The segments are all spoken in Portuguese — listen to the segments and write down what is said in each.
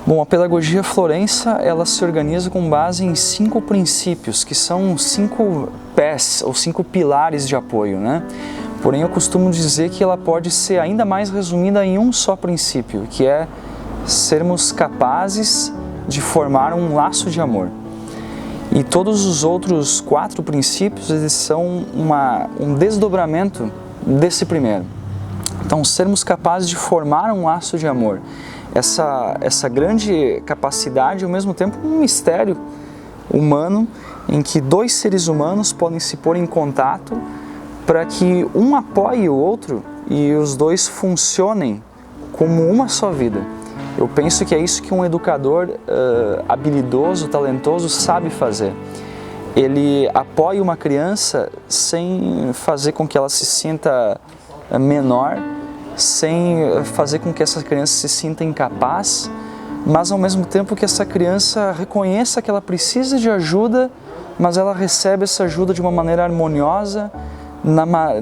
Bom, a pedagogia Florença, ela se organiza com base em 5 princípios, que são 5 pés ou 5 pilares de apoio, né? Porém, eu costumo dizer que ela pode ser ainda mais resumida em um só princípio, que é sermos capazes de formar um laço de amor. E todos os outros 4 princípios, eles são um desdobramento desse primeiro. Então, sermos capazes de formar um laço de amor. Essa grande capacidade, ao mesmo tempo, um mistério humano, em que 2 seres humanos podem se pôr em contato para que um apoie o outro e os 2 funcionem como uma só vida. Eu penso que é isso que um educador habilidoso, talentoso, sabe fazer. Ele apoia uma criança sem fazer com que ela se sinta menor, sem fazer com que essa criança se sinta incapaz, mas ao mesmo tempo que essa criança reconheça que ela precisa de ajuda, mas ela recebe essa ajuda de uma maneira harmoniosa,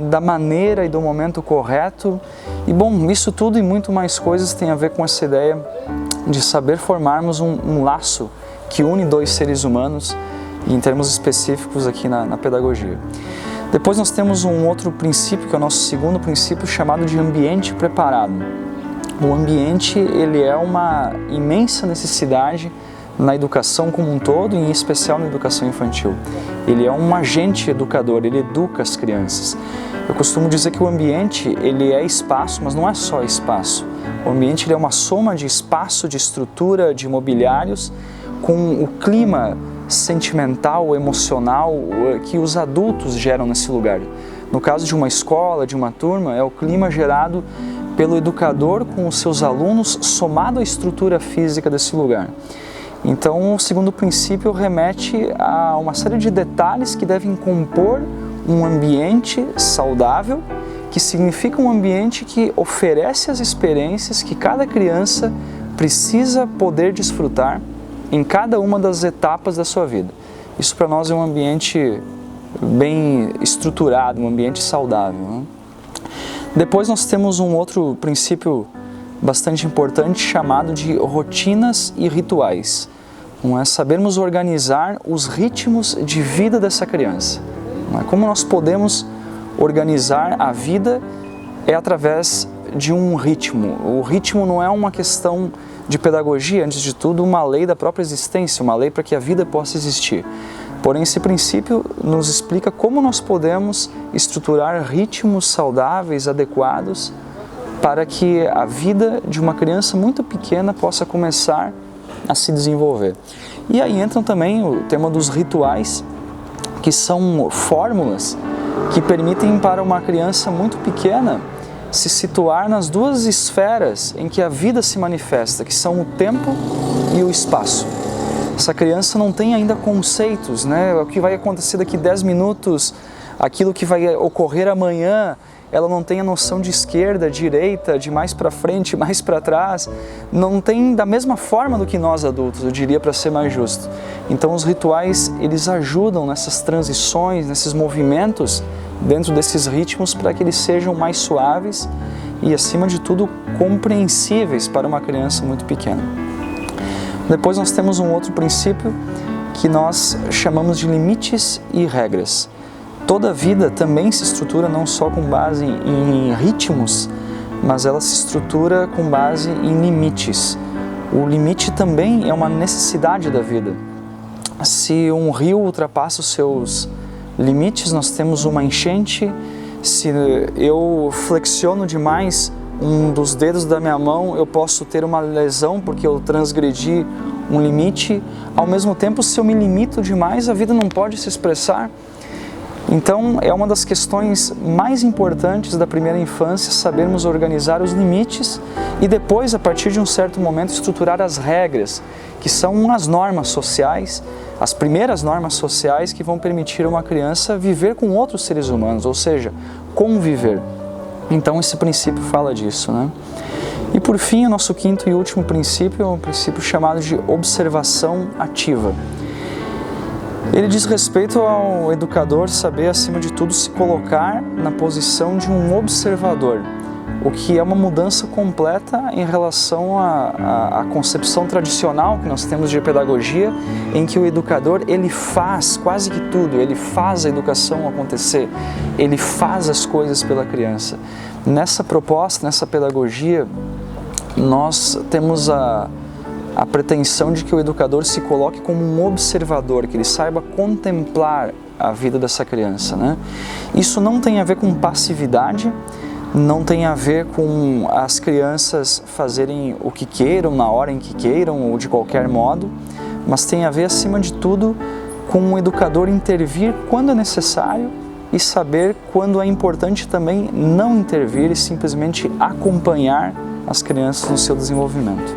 da maneira e do momento correto. E bom, isso tudo e muito mais coisas tem a ver com essa ideia de saber formarmos um laço que une 2 seres humanos, e em termos específicos aqui na pedagogia. Depois nós temos um outro princípio, que é o nosso segundo princípio, chamado de ambiente preparado. O ambiente, ele é uma imensa necessidade na educação como um todo, e em especial na educação infantil. Ele é um agente educador, ele educa as crianças. Eu costumo dizer que o ambiente, ele é espaço, mas não é só espaço. O ambiente, ele é uma soma de espaço, de estrutura, de mobiliários, com o clima sentimental, emocional que os adultos geram nesse lugar. No caso de uma escola, de uma turma, é o clima gerado pelo educador com os seus alunos, somado à estrutura física desse lugar. Então, o segundo princípio remete a uma série de detalhes que devem compor um ambiente saudável, que significa um ambiente que oferece as experiências que cada criança precisa poder desfrutar em cada uma das etapas da sua vida. Isso para nós é um ambiente bem estruturado, um ambiente saudável, né? Depois nós temos um outro princípio bastante importante chamado de rotinas e rituais. Não é sabermos organizar os ritmos de vida dessa criança. Não é? Como nós podemos organizar a vida é através de um ritmo. O ritmo não é uma questão de pedagogia, antes de tudo, uma lei da própria existência, uma lei para que a vida possa existir. Porém, esse princípio nos explica como nós podemos estruturar ritmos saudáveis, adequados, para que a vida de uma criança muito pequena possa começar a se desenvolver. E aí entram também o tema dos rituais, que são fórmulas que permitem para uma criança muito pequena se situar nas 2 esferas em que a vida se manifesta, que são o tempo e o espaço. Essa criança não tem ainda conceitos, né? O que vai acontecer daqui 10 minutos, aquilo que vai ocorrer amanhã, ela não tem a noção de esquerda, direita, de mais para frente, mais para trás, não tem da mesma forma do que nós adultos, eu diria, para ser mais justo. Então os rituais, eles ajudam nessas transições, nesses movimentos, dentro desses ritmos, para que eles sejam mais suaves e, acima de tudo, compreensíveis para uma criança muito pequena. Depois nós temos um outro princípio que nós chamamos de limites e regras. Toda vida também se estrutura não só com base em ritmos, mas ela se estrutura com base em limites. O limite também é uma necessidade da vida. Se um rio ultrapassa os seus limites, nós temos uma enchente. Se eu flexiono demais um dos dedos da minha mão, eu posso ter uma lesão porque eu transgredi um limite. Ao mesmo tempo, se eu me limito demais, a vida não pode se expressar. Então, é uma das questões mais importantes da primeira infância, sabermos organizar os limites e depois, a partir de um certo momento, estruturar as regras, que são as normas sociais, as primeiras normas sociais que vão permitir a uma criança viver com outros seres humanos, ou seja, conviver. Então, esse princípio fala disso, né? E por fim, o nosso quinto e último princípio é um princípio chamado de observação ativa. Ele diz respeito ao educador saber, acima de tudo, se colocar na posição de um observador, o que é uma mudança completa em relação à concepção tradicional que nós temos de pedagogia, em que o educador ele faz quase que tudo, ele faz a educação acontecer, ele faz as coisas pela criança. Nessa proposta, nessa pedagogia, nós temos a pretensão de que o educador se coloque como um observador, que ele saiba contemplar a vida dessa criança, né? Isso não tem a ver com passividade, não tem a ver com as crianças fazerem o que queiram, na hora em que queiram ou de qualquer modo, mas tem a ver, acima de tudo, com o educador intervir quando é necessário e saber quando é importante também não intervir e simplesmente acompanhar as crianças no seu desenvolvimento.